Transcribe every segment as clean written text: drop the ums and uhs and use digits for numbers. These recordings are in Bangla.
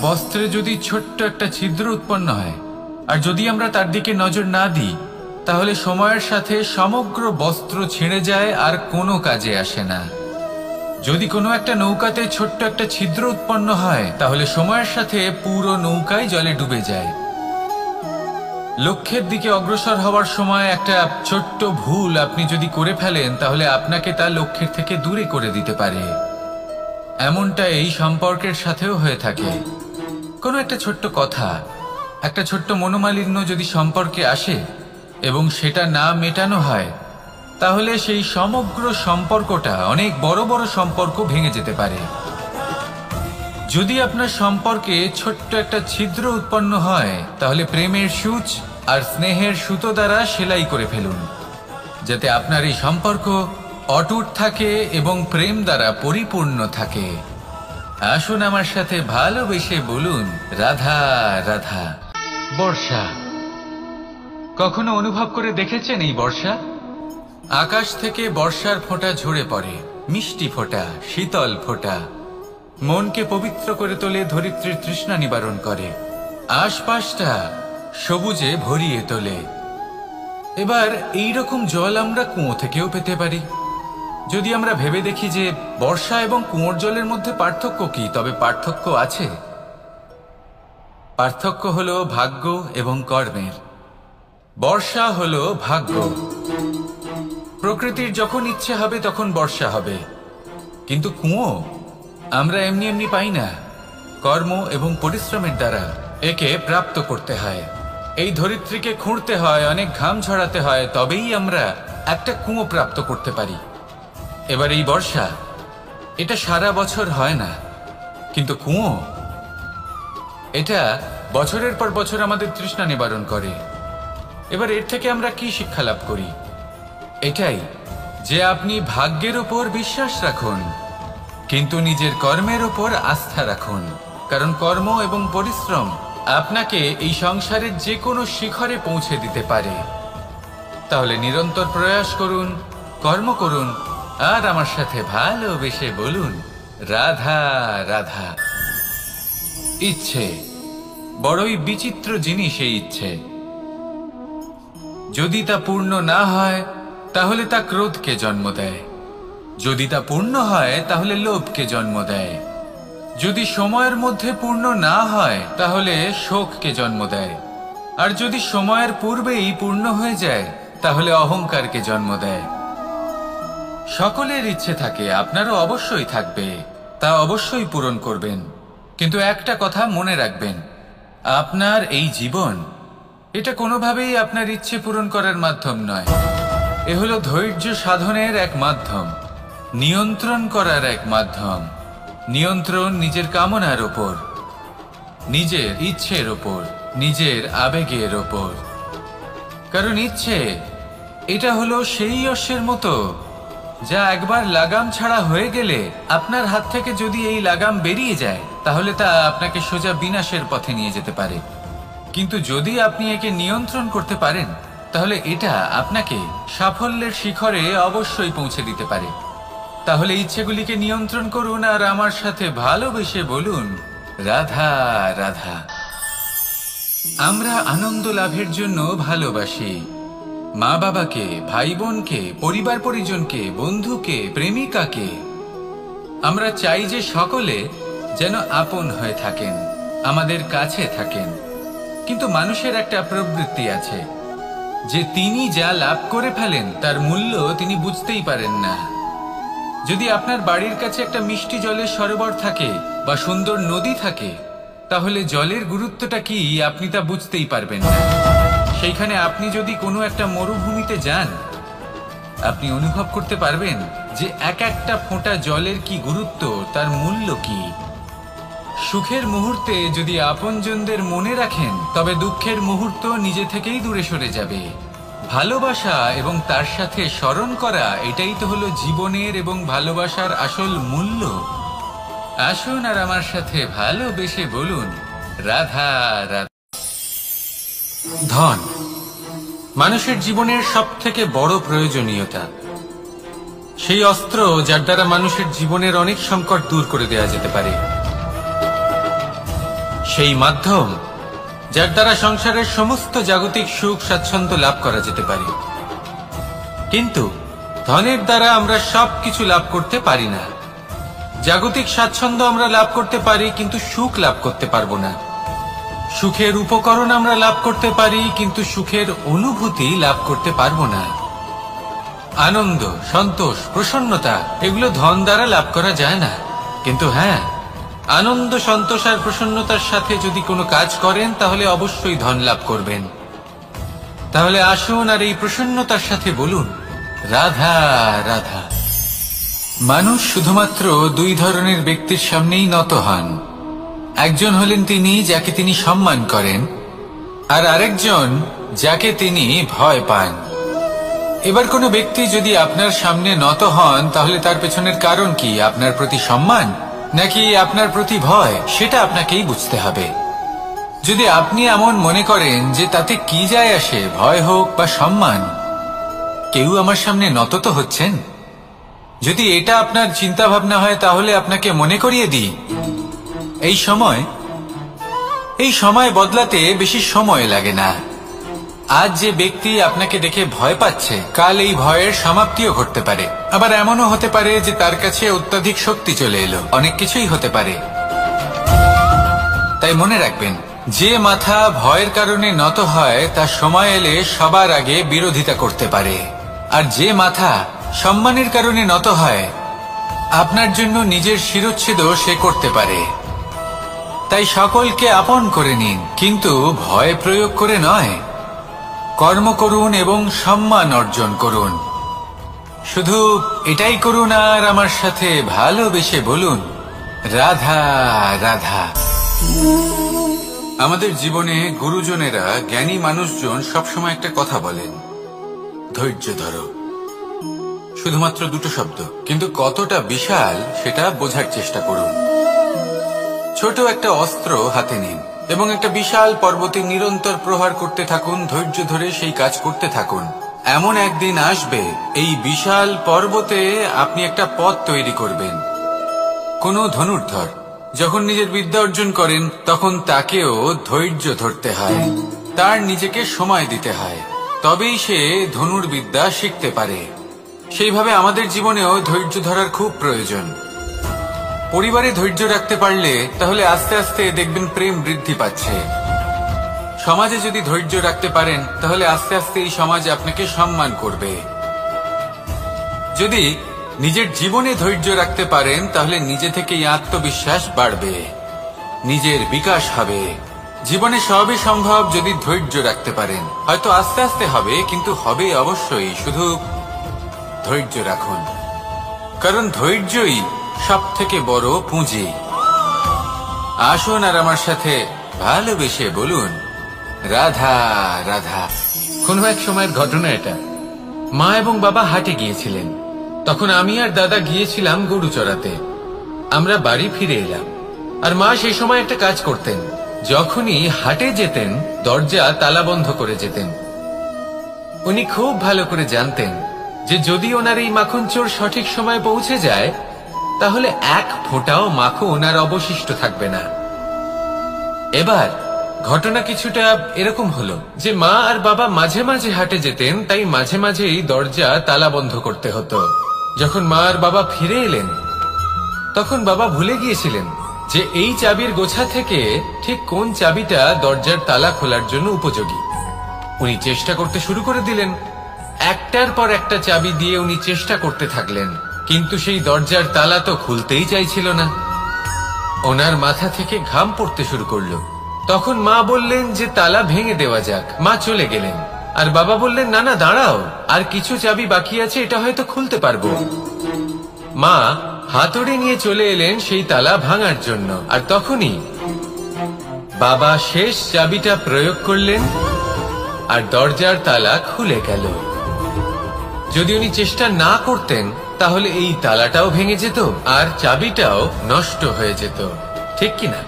বস্ত্রে যদি ছোট্ট একটা ছিদ্র উৎপন্ন হয় আর যদি আমরা তার দিকে নজর না দিই, তাহলে সময়ের সাথে সমগ্র বস্ত্র ছিঁড়ে যায় আর কোনো কাজে আসে না। যদি কোনো একটা নৌকাতে ছোট্ট একটা ছিদ্র উৎপন্ন হয়, তাহলে সময়ের সাথে পুরো নৌকাই জলে ডুবে যায়। লক্ষ্যের দিকে অগ্রসর হওয়ার সময় একটা ছোট্ট ভুল আপনি যদি করে ফেলেন, তাহলে আপনাকে তা লক্ষ্যের থেকে দূরে করে দিতে পারে। এমনটা এই সম্পর্কের সাথেও হয়ে থাকে। কোনো একটা ছোট্ট কথা, একটা ছোট্ট মনোমালিন্য যদি সম্পর্কে আসে এবং সেটা না মেটানো হয়, তাহলে সেই সমগ্র সম্পর্কটা অনেক বড় বড় সম্পর্ক ভেঙে যেতে পারে। যদি আপনার সম্পর্কে ছোট্ট একটা ছিদ্র উৎপন্ন হয়, তাহলে প্রেমের সূচ আর স্নেহের সুতো দ্বারা সেলাই করে ফেলুন, যাতে আপনার এই সম্পর্ক অটুট থাকে এবং প্রেম দ্বারা পরিপূর্ণ থাকে। আসুন আমার সাথে ভালোবেসে বলুন, রাধা রাধা। বর্ষা। কখনো অনুভব করে দেখেছেন এই বর্ষা? আকাশ থেকে বর্ষার ফোঁটা ঝরে পড়ে, মিষ্টি ফোঁটা, শীতল ফোঁটা, মনকে পবিত্র করে তোলে, ধরিত্রীর তৃষ্ণা নিবারণ করে, আশপাশটা সবুজে ভরিয়ে তোলে। এবার এইরকম জল আমরা কুয়ো থেকেও পেতে পারি। যদি আমরা ভেবে দেখি যে বর্ষা এবং কুয়োর জলের মধ্যে পার্থক্য কি, তবে পার্থক্য আছে। পার্থক্য হলো ভাগ্য এবং কর্মের। বর্ষা হলো ভাগ্য। প্রকৃতির যখন ইচ্ছে হবে তখন বর্ষা হবে, কিন্তু কুয়ো আমরা এমনি এমনি পাই না। কর্ম এবং পরিশ্রমের দ্বারা একে প্রাপ্ত করতে হয়। এই ধরিত্রীকে খুঁড়তে হয়, অনেক ঘাম ঝরাতে হয়, তবেই আমরা একটা কুয়ো প্রাপ্ত করতে পারি। এবার এই বর্ষা, এটা সারা বছর হয় না, কিন্তু কুয়ো এটা বছরের পর বছর আমাদের তৃষ্ণা নিবারণ করে। এবার এর থেকে আমরা কি শিক্ষা লাভ করি? এটাই যে আপনি ভাগ্যের ওপর বিশ্বাস রাখুন, কিন্তু নিজের কর্মের ওপর আস্থা রাখুন। কারণ কর্ম এবং পরিশ্রম আপনাকে এই সংসারের যে কোনো শিখরে পৌঁছে দিতে পারে। তাহলে নিরন্তর প্রয়াস করুন, কর্ম করুন, আর আমার সাথে ভালোবেসে বলুন, রাধা রাধা। ইচ্ছে বড়ই বিচিত্র জিনিস। এই ইচ্ছে যদি তা পূর্ণ না হয়, তাহলে তা ক্রোধকে জন্ম দেয়। যদি তা পূর্ণ হয়, তাহলে লোভকে জন্ম দেয়। যদি সময়ের মধ্যে পূর্ণ না হয়, তাহলে শোককে জন্ম দেয়। আর যদি সময়ের পূর্বেই পূর্ণ হয়ে যায়, তাহলে অহংকারকে জন্ম দেয়। সকলের ইচ্ছে থাকে, আপনারও অবশ্যই থাকবে, তা অবশ্যই পূরণ করবেন। কিন্তু একটা কথা মনে রাখবেন, আপনার এই জীবন, এটা কোনোভাবেই আপনার ইচ্ছে পূরণ করার মাধ্যম নয়। এ হলো ধৈর্য সাধনের এক মাধ্যম, নিয়ন্ত্রণ করার এক মাধ্যম। নিয়ন্ত্রণ নিজের কামনার ওপর, নিজের ইচ্ছের ওপর, নিজের আবেগের ওপর। কারণ ইচ্ছে এটা হলো সেই অশ্বের মতো, যা একবার লাগাম ছাড়া হয়ে গেলে, আপনার হাত থেকে যদি এই লাগাম বেরিয়ে যায়, তাহলে তা আপনাকে সোজা বিনাশের পথে নিয়ে যেতে পারে। কিন্তু যদি আপনি একে নিয়ন্ত্রণ করতে পারেন, তাহলে এটা আপনাকে সাফল্যের শিখরে অবশ্যই পৌঁছে দিতে পারে। তাহলে ইচ্ছেগুলিকে নিয়ন্ত্রণ করুন আর আমার সাথে ভালোবেসে বলুন, রাধা রাধা। আমরা আনন্দ লাভের জন্য ভালোবাসি মা বাবাকে, ভাই বোনকে, পরিবার পরিজনকে, বন্ধুকে, প্রেমিকাকে। আমরা চাই যে সকলে যেন আপন হয়ে থাকেন, আমাদের কাছে থাকেন। কিন্তু মানুষের একটা প্রবৃত্তি আছে যে তিনি যা লাভ করে ফেলেন তার মূল্য তিনি বুঝতেই পারেন না। যদি আপনার বাড়ির কাছে একটা মিষ্টি জলের সরোবর থাকে বা সুন্দর নদী থাকে, তাহলে জলের গুরুত্বটা কি আপনি তা বুঝতেই পারবেন না। সেইখানে আপনি যদি কোনো একটা মরুভূমিতে যান, আপনি অনুভব করতে পারবেন যে এক একটা ফোঁটা জলের কি গুরুত্ব, তার মূল্য কি। সুখের মুহূর্তে যদি আপনজনদের মনে রাখেন, তবে দুঃখের মুহূর্ত নিজে থেকেই দূরে সরে যাবে। ভালোবাসা এবং তার সাথে স্মরণ করা, এটাই তো হলো জীবনের এবং ভালোবাসার আসল মূল্য। আসুন আর আমার সাথে ভালোবেসে বলুন, রাধা রাধা। ধন মানুষের জীবনের সবথেকে বড় প্রয়োজনীয়তা, সেই অস্ত্র যার দ্বারা মানুষের জীবনের অনেক সংকট দূর করে দেওয়া যেতে পারে। সেই মাধ্যম যার দ্বারা সংসারের সমস্ত জাগতিক সুখ স্বাচ্ছন্দ্য লাভ করা যেতে পারে। কিন্তু ধনের দ্বারা আমরা সবকিছু লাভ করতে পারি না। জাগতিক স্বাচ্ছন্দ্য আমরা লাভ করতে পারি, কিন্তু সুখ লাভ করতে পারবো না। সুখের উপকরণ আমরা লাভ করতে পারি, কিন্তু সুখের অনুভূতি লাভ করতে পারবো না। আনন্দ, সন্তোষ, প্রসন্নতা এগুলো ধন দ্বারা লাভ করা যায় না। কিন্তু হ্যাঁ, আনন্দ, সন্তোষ আর প্রসন্নতার সাথে যদি কোনো কাজ করেন তাহলে অবশ্যই ধন লাভ করবেন। তাহলে আসুন আর এই প্রসন্নতার সাথে বলুন, রাধা রাধা। মানুষ শুধুমাত্র দুই ধরনের ব্যক্তির সামনেই নত হন। একজন হলেন তিনি যাকে তিনি সম্মান করেন, আর আরেকজন যাকে তিনি ভয় পান। এবার কোনো ব্যক্তি যদি আপনার সামনে নত হন তাহলে তার পেছনের কারণ কি? আপনার প্রতি সম্মান নাকি আপনার প্রতি ভয়? সেটা আপনাকেই বুঝতে হবে। যদি আপনি এমন মনে করেন যে তাতে কি যায় আসে, ভয় হোক বা সম্মান, কেউ আমার সামনে নত তো হচ্ছেন, যদি এটা আপনার চিন্তা ভাবনা হয় তাহলে আপনাকে মনে করিয়ে দিই, এই সময় বদলাতে বেশি সময় লাগে না। আজ যে ব্যক্তি আপনাকে দেখে ভয় পাচ্ছে, কাল এই ভয়ের সমাপ্তিও ঘটতে পারে। আবার এমনও হতে পারে যে তার কাছে অত্যধিক শক্তি চলে এলো। অনেক কিছুই হতে পারে। তাই মনে রাখবেন, যে মাথা ভয়ের কারণে নত হয় তা সময় এলে সবার আগে বিরোধিতা করতে পারে, আর যে মাথা সম্মানের কারণে নত হয় আপনার জন্য নিজের শিরচ্ছেদও সে করতে পারে। তাই সকলকে আপন করে নিন, কিন্তু ভয় প্রয়োগ করে নয়। কর্ম করুন এবং সম্মান অর্জন করুন। শুধু এটাই করুন আর আমার সাথে ভালোবেসে বলুন, রাধা রাধা। আমাদের জীবনে গুরুজনেরা, জ্ঞানী মানুষজন সবসময় একটা কথা বলেন, ধৈর্য ধরো। শুধুমাত্র দুটো শব্দ, কিন্তু কতটা বিশাল সেটা বোঝার চেষ্টা করুন। ছোট একটা অস্ত্র হাতে নিন এবং একটা বিশাল পর্বতে নিরন্তর প্রহার করতে থাকুন। ধৈর্য ধরে সেই কাজ করতে থাকুন। এমন একদিন আসবে এই বিশাল পর্বতে আপনি একটা পথ তৈরি করবেন। কোনো ধনুর্ধর যখন নিজের বিদ্যা অর্জন করেন তখন তাকেও ধৈর্য ধরতে হয়, তার নিজেকে সময় দিতে হয়, তবেই সে ধনুর্বিদ্যা শিখতে পারে। সেইভাবে আমাদের জীবনেও ধৈর্য ধরার খুব প্রয়োজন। পরিবারে ধৈর্য রাখতে পারলে তাহলে আস্তে আস্তে দেখবেন প্রেম বৃদ্ধি পাচ্ছে। সমাজে যদি ধৈর্য রাখতে পারেন তাহলে আস্তে আস্তে এই সমাজ আপনাকে সম্মান করবে। যদি নিজের জীবনে ধৈর্য রাখতে পারেন তাহলে নিজে থেকেই আত্মবিশ্বাস বাড়বে, নিজের বিকাশ হবে। জীবনে সবই সম্ভব যদি ধৈর্য রাখতে পারেন। হয়তো আস্তে আস্তে হবে, কিন্তু হবে অবশ্যই। শুধু ধৈর্য রাখুন, কারণ ধৈর্যই সব থেকে বড় পুঁজি। আসুন আর আমার সাথে ভালোবেসে বলুন, রাধা রাধা। কোনো এক সময়ের ঘটনা এটা। মা এবং বাবা হাটে গিয়েছিলেন। তখন আমি আর দাদা গিয়েছিলাম গরু চড়াতে। আমরা বাড়ি ফিরে এলাম, আর মা সেই সময় একটা কাজ করতেন। যখনই হাটে যেতেন দরজা তালা বন্ধ করে যেতেন। উনি খুব ভালো করে জানতেন যে যদি ওনার এই মাখন চোর সঠিক সময় পৌঁছে যায় তাহলে এক ফোঁটাও মাখন আর অবশিষ্ট থাকবে না। এবার ঘটনা কিছুটা এরকম হলো যে মা আর বাবা মাঝে মাঝে হাটে যেতেন, তাই মাঝে মাঝেই দরজা তালা বন্ধ করতে হতো। যখন মা আর বাবা ফিরে এলেন তখন বাবা ভুলে গিয়েছিলেন যে এই চাবির গোছা থেকে ঠিক কোন চাবিটা দরজার তালা খোলার জন্য উপযোগী। উনি চেষ্টা করতে শুরু করে দিলেন। একটার পর একটা চাবি দিয়ে উনি চেষ্টা করতে থাকলেন, কিন্তু সেই দরজার তালা তো খুলতেই চাইছিল না। ওনার মাথা থেকে ঘাম পড়তে শুরু করলো। তখন মা বললেন যে তালা ভেঙে দেওয়া যাক। মা চলে গেলেন, আর বাবা বললেন, না না দাঁড়াও, আর কিছু চাবি বাকি আছে, এটা হয়তো খুলতে পারবো। মা হাতুড়ি নিয়ে চলে এলেন সেই তালা ভাঙার জন্য, আর তখনই বাবা শেষ চাবিটা প্রয়োগ করলেন আর দরজার তালা খুলে গেল। যদি উনি চেষ্টা না করতেন তাহলে এই তালাটাও ভেঙে যেত আর চাবিটাও নষ্ট হয়ে যেত, ঠিক কিনা?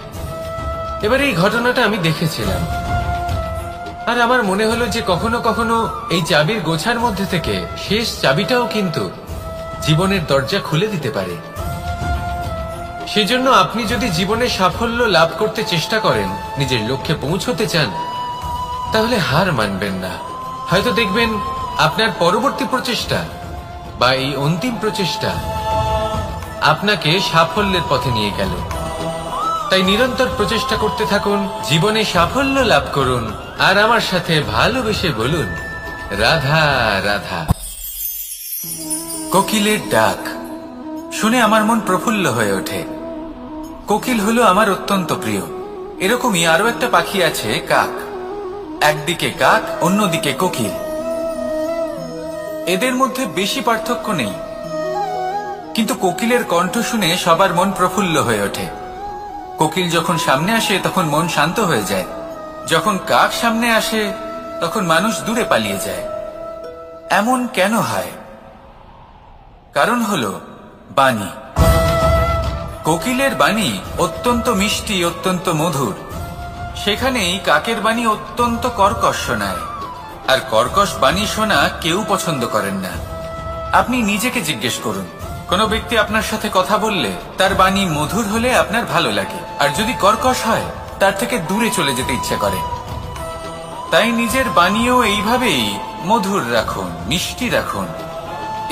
এবার এই ঘটনাটা আমি দেখেছিলাম, আর আমার মনে হলো যে কখনো কখনো এই চাবির গোছার মধ্যে থেকে শেষ চাবিটাও কিন্তু জীবনের দরজা খুলে দিতে পারে। সেজন্য আপনি যদি জীবনে সাফল্য লাভ করতে চেষ্টা করেন, নিজের লক্ষ্যে পৌঁছতে চান, তাহলে হার মানবেন না। হয়তো দেখবেন আপনার পরবর্তী প্রচেষ্টা বা এই অন্তিম প্রচেষ্টা আপনাকে সাফল্যের পথে নিয়ে গেল। তাই নিরন্তর প্রচেষ্টা করতে থাকুন, জীবনে সাফল্য লাভ করুন, আর আমার সাথে ভালোবেসে বলুন, রাধা রাধা। কোকিলের ডাক শুনে আমার মন প্রফুল্ল হয়ে ওঠে। কোকিল হলো আমার অত্যন্ত প্রিয়। এরকমই আরো একটা পাখি আছে, কাক। একদিকে কাক, অন্যদিকে কোকিল। এদের মধ্যে বেশি পার্থক্য নেই, কিন্তু কোকিলের কণ্ঠ শুনে সবার মন প্রফুল্ল হয়ে ওঠে। কোকিল যখন সামনে আসে তখন মন শান্ত হয়ে যায়, যখন কাক সামনে আসে তখন মানুষ দূরে পালিয়ে যায়। এমন কেন হয়? কারণ হলো বাণী। কোকিলের বাণী অত্যন্ত মিষ্টি, অত্যন্ত মধুর। সেখানেই কাকের বাণী অত্যন্ত কর্কশ শোনায়, আর কর্কশ বাণী শোনা কেউ পছন্দ করেন না। আপনি নিজেকে জিজ্ঞেস করুন, কোনো ব্যক্তি আপনার সাথে কথা বললে তার বাণী মধুর হলে আপনার ভালো লাগে, আর যদি কর্কশ হয় তার থেকে দূরে চলে যেতে ইচ্ছে করে। তাই নিজের বাণীও এইভাবেই মধুর রাখুন, মিষ্টি রাখুন।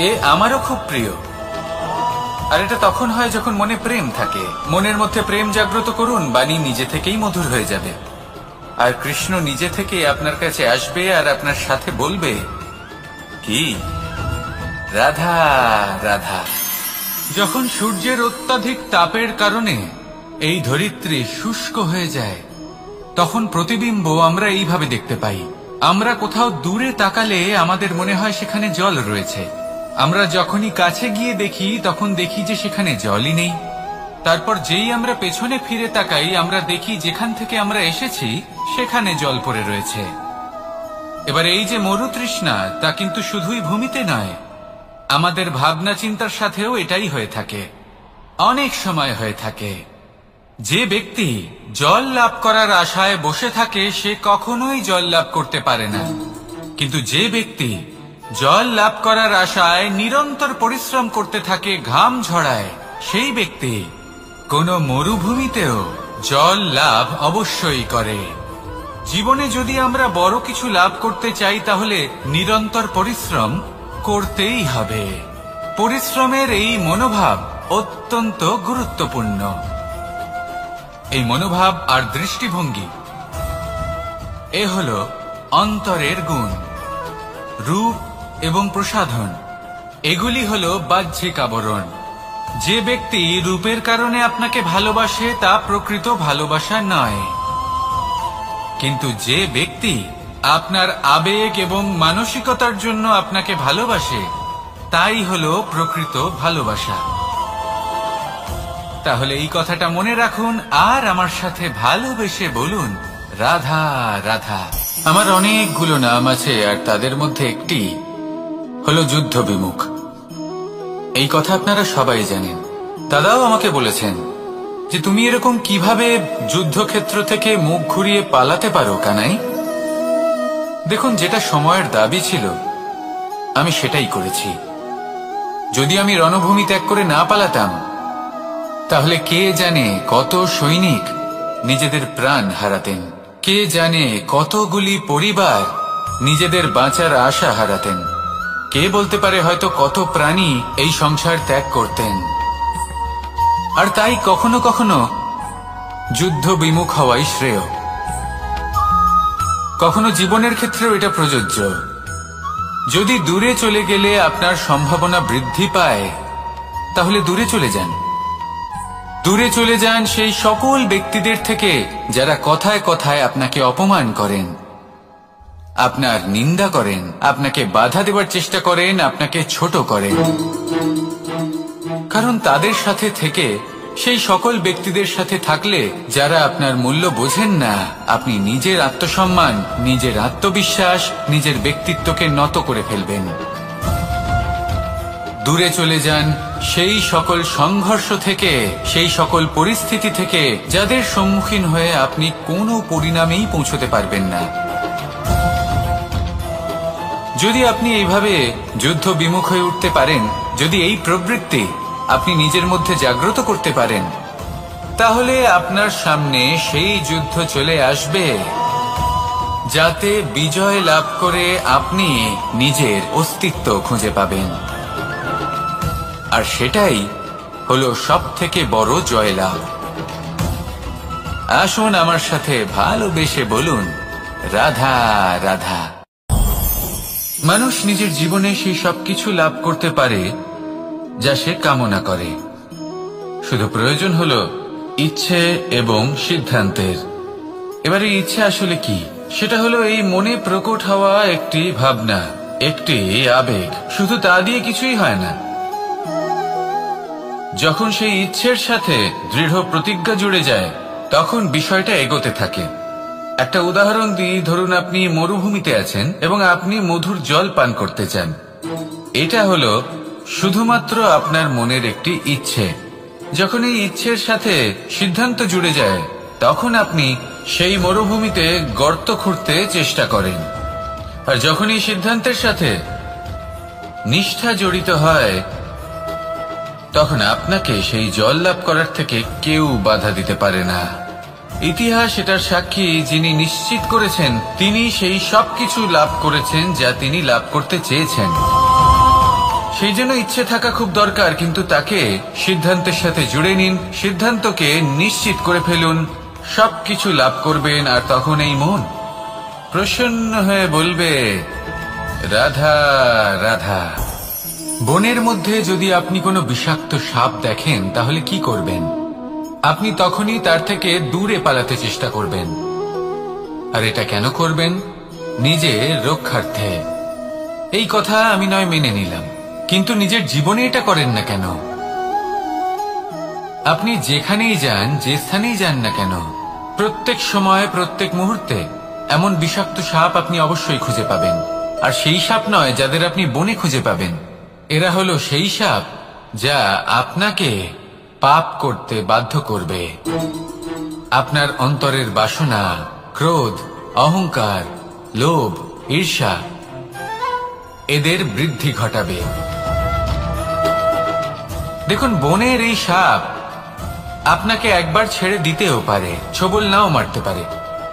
এ আমারও খুব প্রিয়। আর এটা তখন হয় যখন মনে প্রেম থাকে। মনের মধ্যে প্রেম জাগ্রত করুন, বাণী নিজে থেকেই মধুর হয়ে যাবে। আর কৃষ্ণ নিজে থেকে আপনার কাছে আসবে আর আপনার সাথে বলবে, কি রাধা রাধা। যখন সূর্যের অত্যাধিক তাপের কারণে এই ধরিত্রী শুষ্ক হয়ে যায়, তখন প্রতিবিম্ব আমরা এইভাবে দেখতে পাই। আমরা কোথাও দূরে তাকালে আমাদের মনে হয় সেখানে জল রয়েছে। আমরা যখনই কাছে গিয়ে দেখি তখন দেখি যে সেখানে জলই নেই। তারপর যেই আমরা পেছনে ফিরে তাকাই, আমরা দেখি যেখান থেকে আমরা এসেছি সেখানে জল পড়ে রয়েছে। এবার এই যে মরুতৃষ্ণা, তা কিন্তু শুধুই ভূমিতে নয়, আমাদের ভাবনা চিন্তার সাথেও এটাই হয়ে থাকে, অনেক সময় হয়ে থাকে। যে ব্যক্তি জল লাভ করার আশায় বসে থাকে সে কখনোই জল লাভ করতে পারে না, কিন্তু যে ব্যক্তি জল লাভ করার আশায় নিরন্তর পরিশ্রম করতে থাকে, ঘাম ঝরায়, সেই ব্যক্তি কোনো মরুভূমিতেও জল লাভ অবশ্যই করে। জীবনে যদি আমরা বড় কিছু লাভ করতে চাই তাহলে নিরন্তর পরিশ্রম করতেই হবে। পরিশ্রমের এই মনোভাব অত্যন্ত গুরুত্বপূর্ণ। এই মনোভাব আর দৃষ্টিভঙ্গি এ হলো অন্তরের গুণ। রূপ এবং প্রসাধন এগুলি হলো বাহ্যিক আবরণ। যে ব্যক্তি রূপের কারণে আপনাকে ভালোবাসে তা প্রকৃত ভালোবাসা নয়, কিন্তু যে ব্যক্তি আপনার আবেগ এবং মানসিকতার জন্য আপনাকে ভালোবাসে তাই হলো প্রকৃত ভালোবাসা। তাহলে এই কথাটা মনে রাখুন আর আমার সাথে ভালোবেসে বলুন, রাধা রাধা। আমার অনেকগুলো নাম আছে, আর তাদের মধ্যে একটি হলো যুদ্ধ বিমুখ। এই কথা আপনারা সবাই জানেন। দাদাও আমাকে বলেছেন যে তুমি এরকম কিভাবে যুদ্ধক্ষেত্র থেকে মুখ ঘুরিয়ে পালাতে পারো কানাই। দেখুন, যেটা সময়ের দাবি ছিল আমি সেটাই করেছি। যদি আমি রণভূমি ত্যাগ করে না পালাতাম তাহলে কে জানে কত সৈনিক নিজেদের প্রাণ হারাতেন, কে জানে কতগুলি পরিবার নিজেদের বাঁচার আশা হারাতেন, কে বলতে পারে হয়তো কত প্রাণী এই সংসার ত্যাগ করতেন। আর তাই কখনো কখনো যুদ্ধ বিমুখ হওয়াই শ্রেয়। কখনো জীবনের ক্ষেত্রেও এটা প্রযোজ্য। যদি দূরে চলে গেলে আপনার সম্ভাবনা বৃদ্ধি পায় তাহলে দূরে চলে যান। দূরে চলে যান সেই সকল ব্যক্তিদের থেকে যারা কথায় কথায় আপনাকে অপমান করেন, আপনার নিন্দা করেন, আপনাকে বাধা দেবার চেষ্টা করেন, আপনাকে ছোট করেন। কারণ তাদের সাথে থেকে, সেই সকল ব্যক্তিদের সাথে থাকলে যারা আপনার মূল্য বোঝেন না, আপনি নিজের আত্মসম্মান, নিজের আত্মবিশ্বাস, নিজের ব্যক্তিত্বকে নত করে ফেলবেন। দূরে চলে যান সেই সকল সংঘর্ষ থেকে, সেই সকল পরিস্থিতি থেকে যাদের সম্মুখীন হয়ে আপনি কোনো পরিণামেই পৌঁছতে পারবেন না। যদি আপনি এইভাবে যুদ্ধ বিমুখ হয়ে উঠতে পারেন, যদি এই প্রবৃত্তি আপনি নিজের মধ্যে জাগ্রত করতে পারেন, তাহলে আপনার সামনে সেই যুদ্ধ চলে আসবে যাতে বিজয় লাভ করে আপনি নিজের অস্তিত্ব খুঁজে পাবেন। আর সেটাই হলো সবথেকে বড় জয়লাভ। আসুন আমার সাথে ভালোবেসে বলুন, রাধা রাধা। মানুষ নিজের জীবনে সেই সবকিছু লাভ করতে পারে যা সে কামনা করে। শুধু প্রয়োজন হলো ইচ্ছে এবং সিদ্ধান্তের। এবারে ইচ্ছে আসলে কি? সেটা হলো এই মনে প্রকট হওয়া একটি ভাবনা, একটি আবেগ। শুধু তা দিয়ে কিছুই হয় না। যখন সেই ইচ্ছের সাথে দৃঢ় প্রতিজ্ঞা জুড়ে যায়, তখন বিষয়টা এগোতে থাকে। একটা উদাহরণ দিই, ধরুন আপনি মরুভূমিতে আছেন এবং আপনি মধুর জল পান করতে চান। এটা হলো শুধুমাত্র আপনার মনের একটি ইচ্ছে। যখন এই ইচ্ছের সাথে সিদ্ধান্ত জুড়ে যায়, তখন আপনি সেই মরুভূমিতে গর্ত খুঁড়তে চেষ্টা করেন। আর যখন এই সিদ্ধান্তের সাথে নিষ্ঠা জড়িত হয়, তখন আপনাকে সেই জল লাভ করার থেকে কেউ বাধা দিতে পারে না। ইতিহাস এটার সাক্ষী। যিনি নিশ্চিত করেছেন, তিনি সেই সবকিছু লাভ করেছেন যা তিনি লাভ করতে চেয়েছেন। সেই জন্য ইচ্ছে থাকা খুব দরকার, কিন্তু তাকে সিদ্ধান্তের সাথে জুড়ে নিন। সিদ্ধান্তকে নিশ্চিত করে ফেলুন, সবকিছু লাভ করবেন। আর তখন এই মন প্রসন্ন হয়ে বলবে, রাধা রাধা। বনের মধ্যে যদি আপনি কোনো বিষাক্ত সাপ দেখেন, তাহলে কি করবেন? আপনি তখনই তার থেকে দূরে পালাতে চেষ্টা করবেন। আর এটা কেন করবেন? নিজের রক্ষার্থে। এই কথা আমি নয় মেনে নিলাম, কিন্তু নিজের জীবনে এটা করেন না কেন? আপনি যেখানেই যান, যে স্থানেই যান না কেন, প্রত্যেক সময়, প্রত্যেক মুহূর্তে এমন বিষাক্ত সাপ আপনি অবশ্যই খুঁজে পাবেন। আর সেই সাপ নয় যাদের আপনি বনে খুঁজে পাবেন। এরা হলো সেই সাপ যা আপনাকে পাপ করতে বাধ্য করবে। আপনার অন্তরের বাসনা, ক্রোধ, অহংকার, লোভ, ঈর্ষা এদের বৃদ্ধি ঘটাবে। দেখুন, বনের এই সাপ আপনাকে একবার ছেড়ে দিতেও পারে, ছোবল নাও মারতে পারে,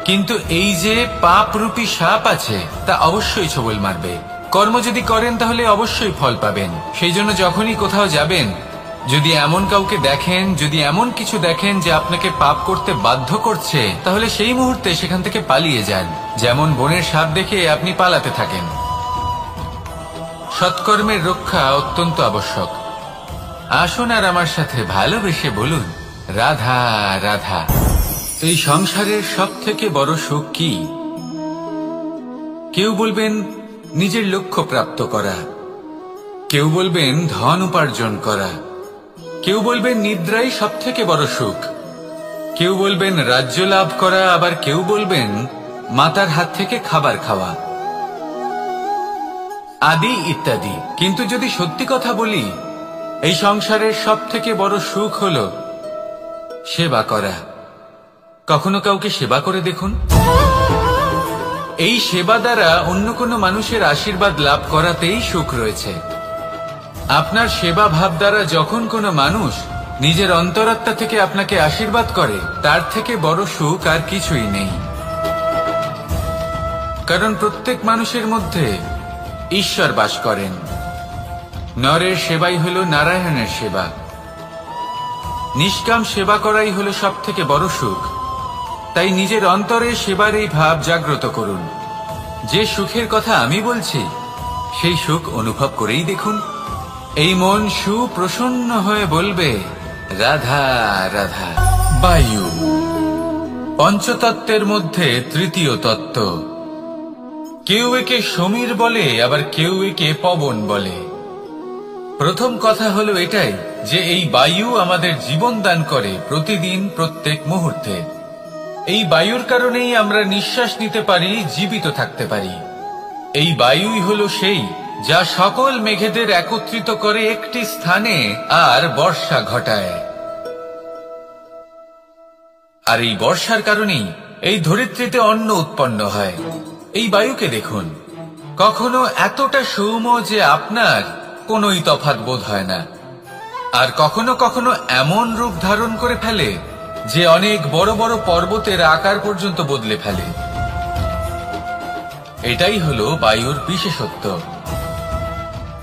কিন্তু এই যে পাপরূপী সাপ আছে, তা অবশ্যই ছোবল মারবে। কর্ম যদি করেন তাহলে অবশ্যই ফল পাবেন। সেই জন্য যখনই কোথাও যাবেন, যদি এমন কাউকে দেখেন, যদি এমন কিছু দেখেন যে আপনাকে পাপ করতে বাধ্য করছে, তাহলে সেই মুহূর্তে সেখান থেকে পালিয়ে যান। যেমন বনের সাপ দেখে আপনি পালাতে থাকেন। সৎকর্মের রক্ষা অত্যন্ত আবশ্যক। আসুন আর আমার সাথে ভালোবেসে বলুন, রাধা রাধা। এই সংসারের সবথেকে বড় সুখ কি? কেউ বলবেন নিজের লক্ষ্য প্রাপ্ত করা, কেউ বলবেন ধন উপার্জন করা, কেউ বলবেন নিদ্রাই সবথেকে বড় সুখ, কেউ বলবেন রাজ্য লাভ করা, আবার কেউ বলবেন মাতার হাত থেকে খাবার খাওয়া, আদি ইত্যাদি। কিন্তু যদি সত্যি কথা বলি, এই সংসারের সবথেকে বড় সুখ হলো সেবা করা। কখনো কাউকে সেবা করে দেখুন। এই সেবা দ্বারা অন্য কোনো মানুষের আশীর্বাদ লাভ করাতেই সুখ রয়েছে। আপনার সেবা ভাব দ্বারা যখন কোনো মানুষ নিজের অন্তরাত্মা থেকে আপনাকে আশীর্বাদ করে, তার থেকে বড় সুখ আর কিছুই নেই। কারণ প্রত্যেক মানুষের মধ্যে ঈশ্বর বাস করেন। নরের সেবাই হলো নারায়ণের সেবা। নিষ্কাম সেবা করাই হলো সব থেকে বড় সুখ। তাই নিজের অন্তরে সেবার এই ভাব জাগ্রত করুন। যে সুখের কথা আমি বলছি, সেই সুখ অনুভব করেই দেখুন। এই মন সুপ্রসন্ন হয়ে বলবে, রাধা রাধা। বায়ু পঞ্চতত্ত্বের মধ্যে তৃতীয় তত্ত্ব। কেউ একে সমীর বলে, আবার কেউ একে পবন বলে। প্রথম কথা হলো এটাই যে এই বায়ু আমাদের জীবন দান করে প্রতিদিন, প্রত্যেক মুহূর্তে। এই বায়ুর কারণেই আমরা নিঃশ্বাস নিতে পারি, জীবিত থাকতে পারি। এই বায়ুই হলো সেই যা সকল মেঘেদের একত্রিত করে একটি স্থানে আর বর্ষা ঘটায়। আর এই বর্ষার কারণেই এই ধরিত্রীতে অন্ন উৎপন্ন হয়। এই বায়ুকে দেখুন, কখনো এতটা সৌম্য যে আপনার কোনোই তফাৎ বোধ হয় না, আর কখনো কখনো এমন রূপ ধারণ করে ফেলে যে অনেক বড় বড় পর্বতের আকার পর্যন্ত বদলে ফেলে। এটাই হলো বায়ুর বিশেষত্ব।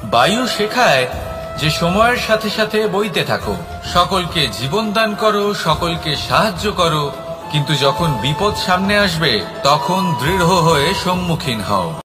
বায়ু শেখায় যে সময়ের সাথে সাথে বইতে থাকো, সকলকে জীবন দান করো, সকলকে সাহায্য করো, কিন্তু যখন বিপদ সামনে আসবে তখন দৃঢ় হয়ে সম্মুখীন হও।